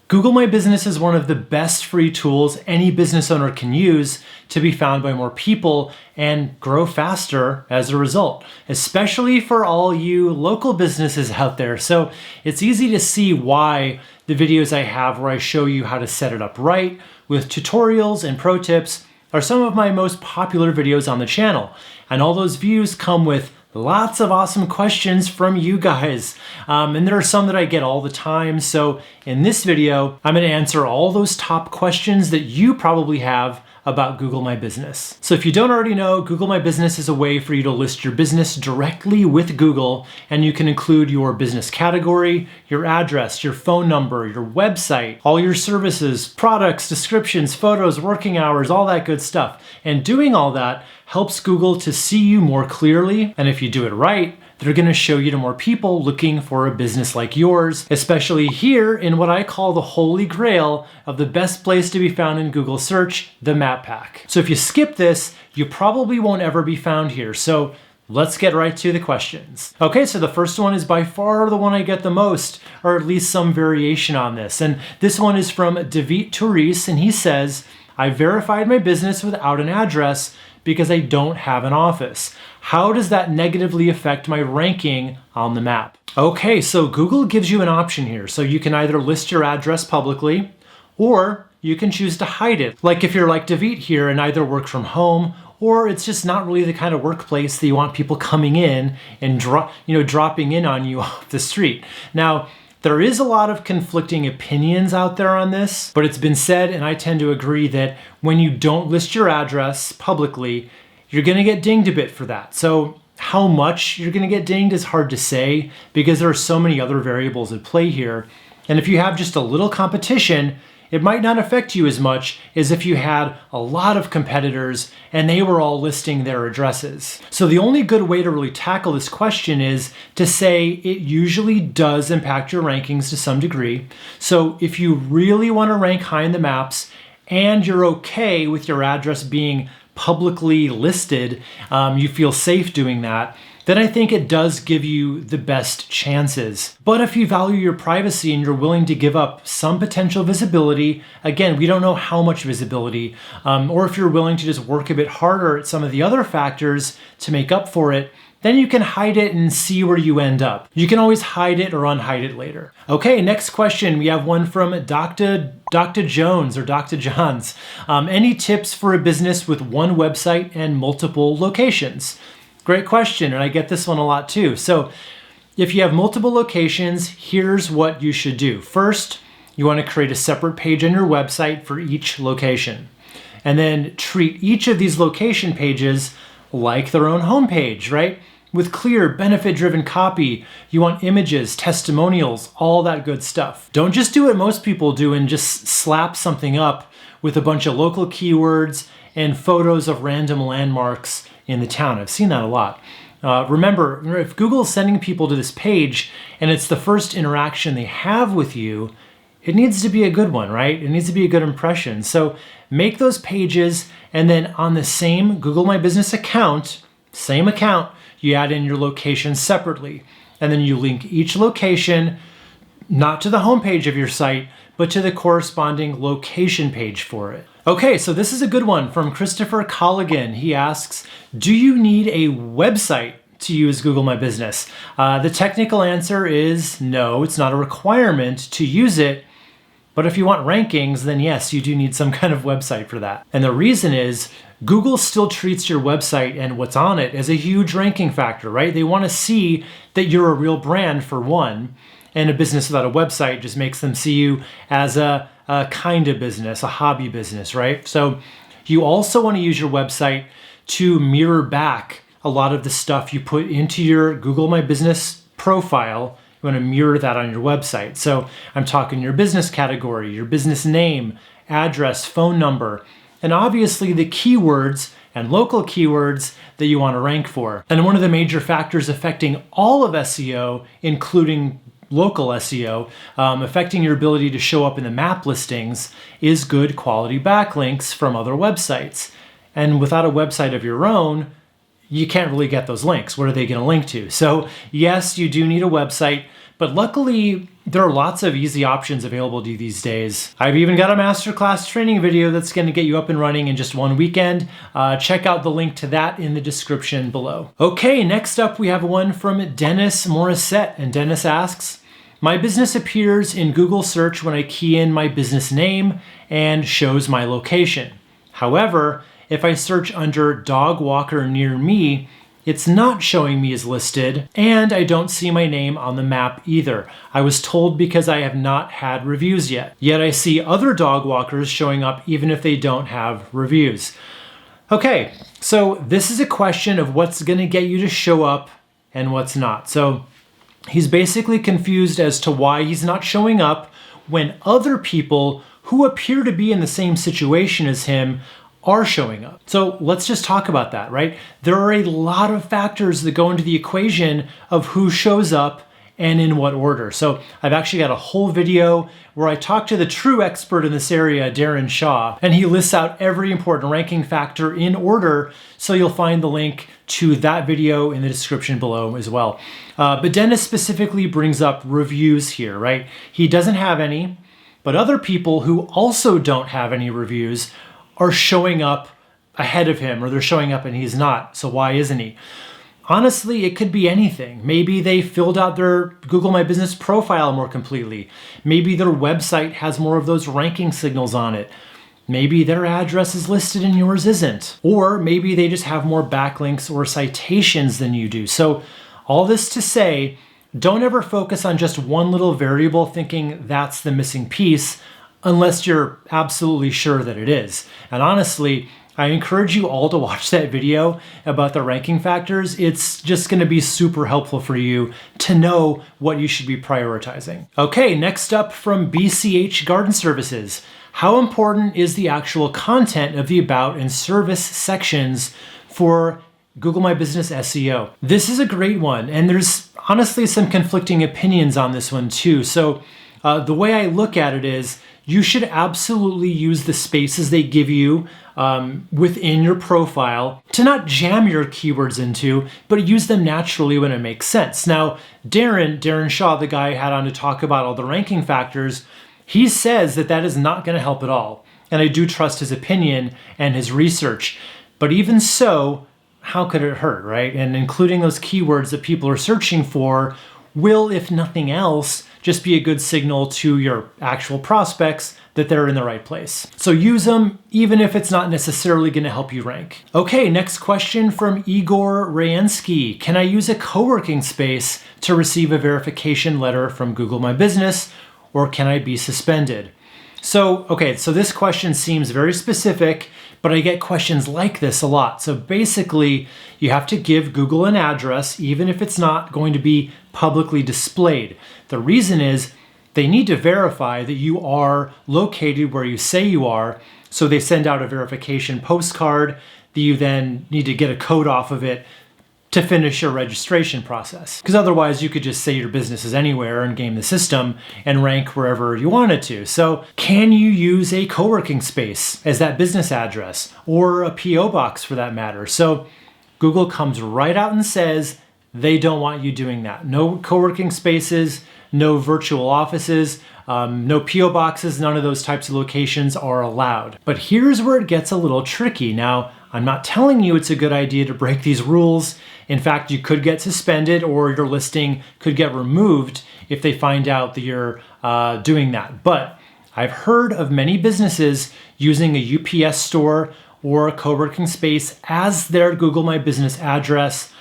Google My Business is one of the best free tools any business owner can use to be found by more people and grow faster as a result, especially for all you local businesses out there. So it's easy to see why the videos I have where I show you how to set it up right with tutorials and pro tips are some of my most popular videos on the channel. And all those views come with lots of awesome questions from you guys. And there are some that I get all the time. So in this video, I'm going to answer all those top questions that you probably have about Google My Business. So if you don't already know, Google My Business is a way for you to list your business directly with Google, and you can include your business category, your address, your phone number, your website, all your services, products, descriptions, photos, working hours, all that good stuff. And doing all that helps Google to see you more clearly. And if you do it right, they're going to show you to more people looking for a business like yours, especially here in what I call the holy grail of the best place to be found in Google search, the map pack. So if you skip this, you probably won't ever be found here. So let's get right to the questions. Okay, so the first one is by far the one I get the most, or at least some variation on this. And this one is from David Touris, and he says, I verified my business without an address because I don't have an office. How does that negatively affect my ranking on the map? Okay, so Google gives you an option here. So you can either list your address publicly, or you can choose to hide it. Like if you're like David here and either work from home, or it's just not really the kind of workplace that you want people coming in and dropping in on you off the street. Now, there is a lot of conflicting opinions out there on this, but it's been said, and I tend to agree, that when you don't list your address publicly, you're gonna get dinged a bit for that. So how much you're gonna get dinged is hard to say because there are so many other variables at play here. And if you have just a little competition, it might not affect you as much as if you had a lot of competitors and they were all listing their addresses. So the only good way to really tackle this question is to say it usually does impact your rankings to some degree. So if you really want to rank high in the maps and you're okay with your address being publicly listed, you feel safe doing that, then I think it does give you the best chances. But if you value your privacy and you're willing to give up some potential visibility, again, we don't know how much visibility, or if you're willing to just work a bit harder at some of the other factors to make up for it, then you can hide it and see where you end up. You can always hide it or unhide it later. Okay, next question. We have one from Dr. Jones or Dr. Johns. Any tips for a business with one website and multiple locations? Great question, and I get this one a lot too. So if you have multiple locations, here's what you should do. First, you want to create a separate page on your website for each location. And then treat each of these location pages like their own homepage, right? With clear, benefit-driven copy. You want images, testimonials, all that good stuff. Don't just do what most people do and just slap something up with a bunch of local keywords and photos of random landmarks in the town. I've seen that a lot. Remember, if Google is sending people to this page and it's the first interaction they have with you, it needs to be a good one, right? It needs to be a good impression. So make those pages, and then on the same Google My Business account, same account, you add in your location separately. And then you link each location, not to the homepage of your site, but to the corresponding location page for it. Okay, so this is a good one from Christopher Colligan. He asks, do you need a website to use Google My Business? The technical answer is no, it's not a requirement to use it. But if you want rankings, then yes, you do need some kind of website for that. And the reason is Google still treats your website and what's on it as a huge ranking factor, right? They want to see that you're a real brand for one, and a business without a website just makes them see you as a kind of business, a hobby business, right? So you also want to use your website to mirror back a lot of the stuff you put into your Google My Business profile. You want to mirror that on your website. So I'm talking your business category, your business name, address, phone number, and obviously the keywords and local keywords that you want to rank for. And one of the major factors affecting all of SEO, including local SEO, affecting your ability to show up in the map listings, is good quality backlinks from other websites. And without a website of your own, you can't really get those links. What are they going to link to? So yes, you do need a website, But luckily, there are lots of easy options available to you these days. I've even got a masterclass training video that's going to get you up and running in just one weekend. Check out the link to that in the description below. Okay, next up we have one from Dennis Morissette, and Dennis asks, my business appears in Google search when I key in my business name and shows my location. However, if I search under dog walker near me, it's not showing me as listed, and I don't see my name on the map either. I was told because I have not had reviews yet. Yet I see other dog walkers showing up even if they don't have reviews. Okay, so this is a question of what's gonna get you to show up and what's not. So he's basically confused as to why he's not showing up when other people who appear to be in the same situation as him are showing up. So let's just talk about that, right? There are a lot of factors that go into the equation of who shows up and in what order. So I've actually got a whole video where I talk to the true expert in this area, Darren Shaw, and he lists out every important ranking factor in order. So you'll find the link to that video in the description below as well. But Dennis specifically brings up reviews here, right? He doesn't have any, but other people who also don't have any reviews are showing up ahead of him, or they're showing up and he's not. So why isn't he? Honestly, it could be anything. Maybe they filled out their Google My Business profile more completely. Maybe their website has more of those ranking signals on it. Maybe their address is listed and yours isn't. Or maybe they just have more backlinks or citations than you do. So all this to say, don't ever focus on just one little variable thinking that's the missing piece, unless you're absolutely sure that it is. And honestly, I encourage you all to watch that video about the ranking factors. It's just gonna be super helpful for you to know what you should be prioritizing. Okay, next up from BCH Garden Services. How important is the actual content of the About and Service sections for Google My Business SEO? This is a great one, and there's honestly some conflicting opinions on this one too. So the way I look at it is, you should absolutely use the spaces they give you within your profile to not jam your keywords into, but use them naturally when it makes sense. Now, Darren Shaw, the guy I had on to talk about all the ranking factors, he says that that is not going to help at all. And I do trust his opinion and his research. But even so, how could it hurt, right? And including those keywords that people are searching for will, if nothing else, just be a good signal to your actual prospects that they're in the right place. So use them, even if it's not necessarily going to help you rank. Okay, next question from Igor Raensky. Can I use a co-working space to receive a verification letter from Google My Business, or can I be suspended? So this question seems very specific, but I get questions like this a lot. So basically, you have to give Google an address, even if it's not going to be publicly displayed. The reason is they need to verify that you are located where you say you are. So they send out a verification postcard that you then need to get a code off of it to finish your registration process. Because otherwise you could just say your business is anywhere and game the system and rank wherever you wanted to. So can you use a co-working space as that business address, or a PO box for that matter? So Google comes right out and says they don't want you doing that. No co-working spaces, no virtual offices, no PO boxes, none of those types of locations are allowed. But here's where it gets a little tricky. Now, I'm not telling you it's a good idea to break these rules. In fact, you could get suspended, or your listing could get removed if they find out that you're doing that. But I've heard of many businesses using a UPS store or a co-working space as their Google My Business address,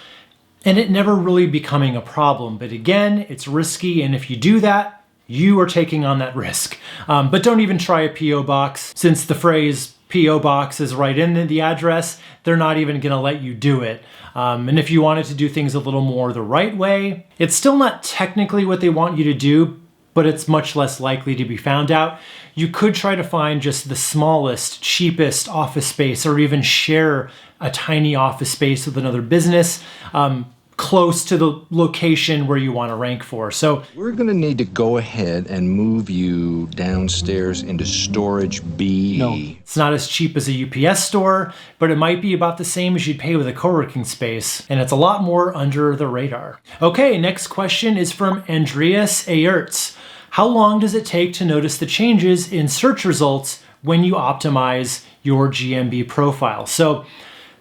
and it never really becoming a problem. But again, it's risky, and if you do that, you are taking on that risk. But don't even try a PO box, since the phrase PO box is right in the address. They're not even going to let you do it. And if you wanted to do things a little more the right way, it's still not technically what they want you to do, but it's much less likely to be found out. You could try to find just the smallest, cheapest office space, or even share a tiny office space with another business. close to the location where you want to rank for. So we're going to need to go ahead and move you downstairs into storage B. no, it's not as cheap as a UPS store, but it might be about the same as you'd pay with a co-working space, and it's a lot more under the radar. Okay, next question is from Andreas Ayertz. How long does it take to notice the changes in search results when you optimize your GMB profile? So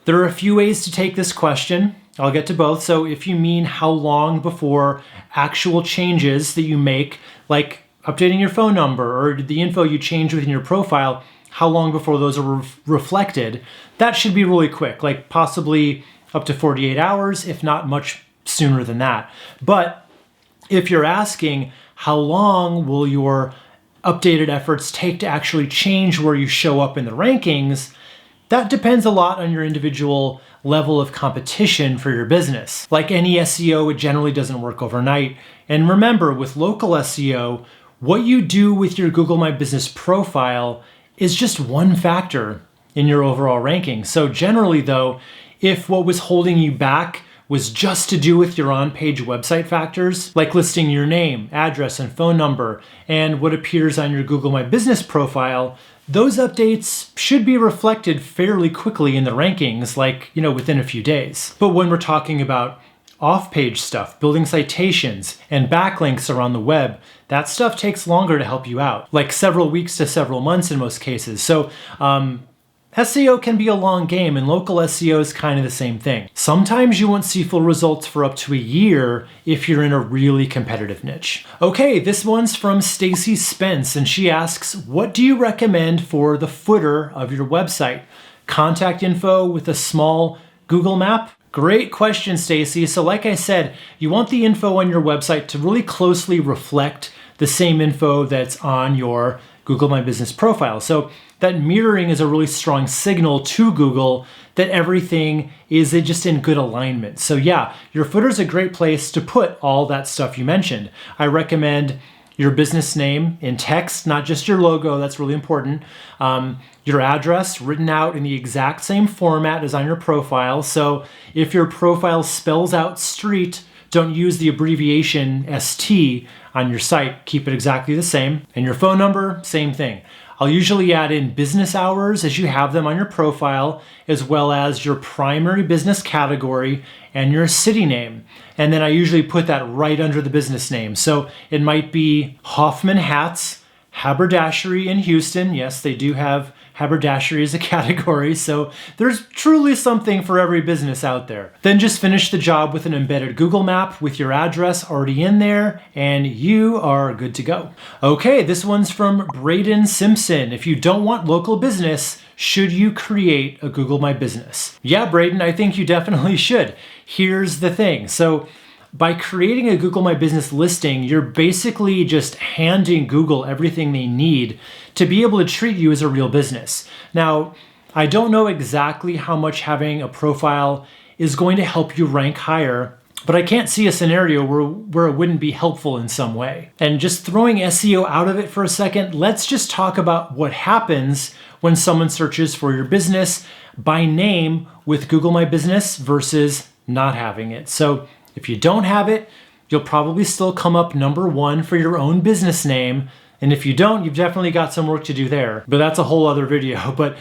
there are a few ways to take this question. I'll get to both. So if you mean how long before actual changes that you make, like updating your phone number or the info you change within your profile, how long before those are reflected, that should be really quick, like possibly up to 48 hours, if not much sooner than that. But if you're asking how long will your updated efforts take to actually change where you show up in the rankings, that depends a lot on your individual level of competition for your business. Like any SEO, it generally doesn't work overnight. And remember, with local SEO, what you do with your Google My Business profile is just one factor in your overall ranking. So generally though, if what was holding you back was just to do with your on-page website factors, like listing your name, address, and phone number, and what appears on your Google My Business profile, those updates should be reflected fairly quickly in the rankings, like, within a few days. But when we're talking about off-page stuff, building citations, and backlinks around the web, that stuff takes longer to help you out, like several weeks to several months in most cases. So SEO can be a long game, and local SEO is kind of the same thing. Sometimes you won't see full results for up to a year if you're in a really competitive niche. Okay, this one's from Stacy Spence, and she asks, what do you recommend for the footer of your website? Contact info with a small Google map? Great question, Stacy. So like I said, you want the info on your website to really closely reflect the same info that's on your Google My Business profile. So that mirroring is a really strong signal to Google that everything is just in good alignment. So yeah, your footer is a great place to put all that stuff you mentioned. I recommend your business name in text, not just your logo, that's really important. Your address written out in the exact same format as on your profile. So if your profile spells out street, don't use the abbreviation ST on your site, keep it exactly the same. And your phone number, same thing. I'll usually add in business hours as you have them on your profile, as well as your primary business category and your city name. And then I usually put that right under the business name. So it might be Hoffman Hats, Haberdashery in Houston. Yes, they do have haberdashery as a category, so there's truly something for every business out there. Then just finish the job with an embedded Google map with your address already in there, and you are good to go. Okay, this one's from Braden Simpson. If you don't want local business, should you create a Google My Business? Yeah, Braden, I think you definitely should. Here's the thing. So by creating a Google My Business listing, you're basically just handing Google everything they need to be able to treat you as a real business. Now, I don't know exactly how much having a profile is going to help you rank higher, but I can't see a scenario where it wouldn't be helpful in some way. And just throwing SEO out of it for a second, let's just talk about what happens when someone searches for your business by name with Google My Business versus not having it. So if you don't have it, you'll probably still come up number one for your own business name. And if you don't, you've definitely got some work to do there. But that's a whole other video. But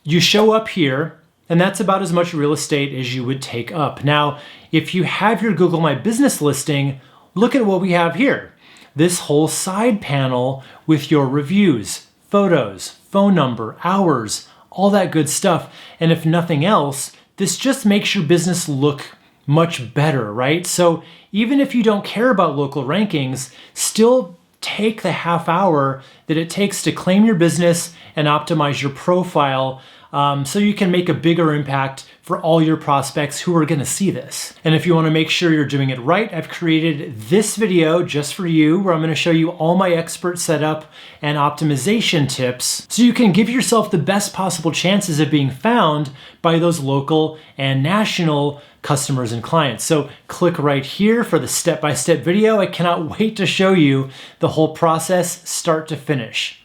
you show up here, and that's about as much real estate as you would take up. Now, if you have your Google My Business listing, look at what we have here. This whole side panel with your reviews, photos, phone number, hours, all that good stuff. And if nothing else, this just makes your business look much better, right? So even if you don't care about local rankings, still take the half hour that it takes to claim your business and optimize your profile so you can make a bigger impact for all your prospects who are going to see this. And if you want to make sure you're doing it right, I've created this video just for you where I'm going to show you all my expert setup and optimization tips so you can give yourself the best possible chances of being found by those local and national customers and clients. So click right here for the step-by-step video. I cannot wait to show you the whole process start to finish.